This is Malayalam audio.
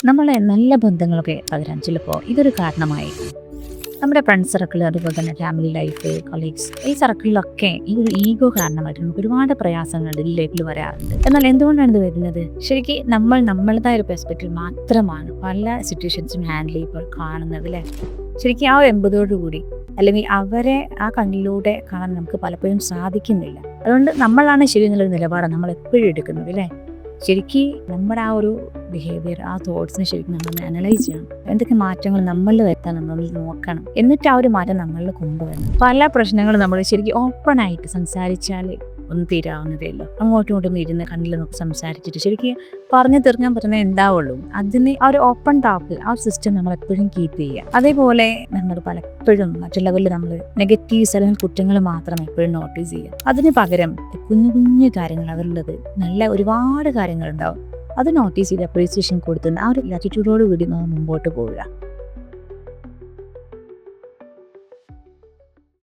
നമ്മളെ നല്ല ബന്ധങ്ങളൊക്കെ പകരാൻ ചിലപ്പോൾ ഇതൊരു കാരണമായിരിക്കും. നമ്മുടെ ഫ്രണ്ട്സ് സർക്കിൾ, അതുപോലെ തന്നെ ഫാമിലി ലൈഫ്, കൊളീഗ്സ്, ഈ സർക്കിളിലൊക്കെ ഈ ഒരു ഈഗോ കാരണമായിട്ട് നമുക്ക് ഒരുപാട് പ്രയാസങ്ങൾ ലൈഫിൽ വരാറുണ്ട്. എന്നാൽ എന്തുകൊണ്ടാണ് ഇത് വരുന്നത്? ശരിക്കും നമ്മളുടേതായ ഒരു പെർസ്പെക്റ്റീവ് മാത്രമാണ് പല സിറ്റുവേഷൻസും ഹാൻഡിൽ ചെയ്യുമ്പോൾ കാണുന്നത് അല്ലേ? ശരിക്കും ആ ഒരു എമ്പതോടുകൂടി അല്ലെങ്കിൽ അവരെ ആ കണ്ണിലൂടെ കാണാൻ നമുക്ക് പലപ്പോഴും സാധിക്കുന്നില്ല. അതുകൊണ്ട് നമ്മളാണ് ശരി എന്നുള്ളൊരു നിലപാടാണ് നമ്മൾ എപ്പോഴും എടുക്കുന്നത് അല്ലേ? ശരിക്കും നമ്മുടെ ആ ഒരു ബിഹേവിയർ, ആ തോട്ട്സിനെ ശരിക്കും നമ്മൾ അനലൈസ് ചെയ്യണം. എന്തൊക്കെ മാറ്റങ്ങൾ നമ്മളിൽ വരുത്താൻ നമ്മൾ നോക്കണം. എന്നിട്ട് ആ ഒരു മാറ്റം നമ്മളിൽ കൊണ്ടുവരണം. പല പ്രശ്നങ്ങളും നമ്മൾ ശരിക്കും ഓപ്പൺ ആയിട്ട് സംസാരിച്ചാൽ ഒന്നും തീരാവുന്നതേ ഉള്ളൂ. അങ്ങോട്ടും ഇങ്ങോട്ടും ഇരുന്ന് കണ്ണിൽ നോക്കി സംസാരിച്ചിട്ട് ശരിക്കും പറഞ്ഞു തീർക്കാൻ പറ്റുന്നത് ഉണ്ടാവുള്ളൂ. അതിന് ആ ഒരു ഓപ്പൺ ടോക്ക്, ആ ഒരു സിസ്റ്റം നമ്മൾ എപ്പോഴും കീപ്പ് ചെയ്യുക. അതേപോലെ നമ്മൾ പലപ്പോഴും മറ്റുള്ളവരിൽ നമ്മൾ നെഗറ്റീവ്സ് അല്ലെങ്കിൽ കുറ്റങ്ങൾ മാത്രം എപ്പോഴും നോട്ടീസ് ചെയ്യുക. അതിന് പകരം കുഞ്ഞു കുഞ്ഞു കാര്യങ്ങൾ അവരുള്ളത് നല്ല ഒരുപാട് കാര്യങ്ങളുണ്ടാവും. അത് നോട്ടീസ് ചെയ്ത് അപ്രീസിയേഷൻ കൊടുത്തുകൊണ്ട് ആ ഒരു ആറ്റിറ്റ്യൂഡോട് കൂടി നമ്മൾ മുമ്പോട്ട് പോവുക.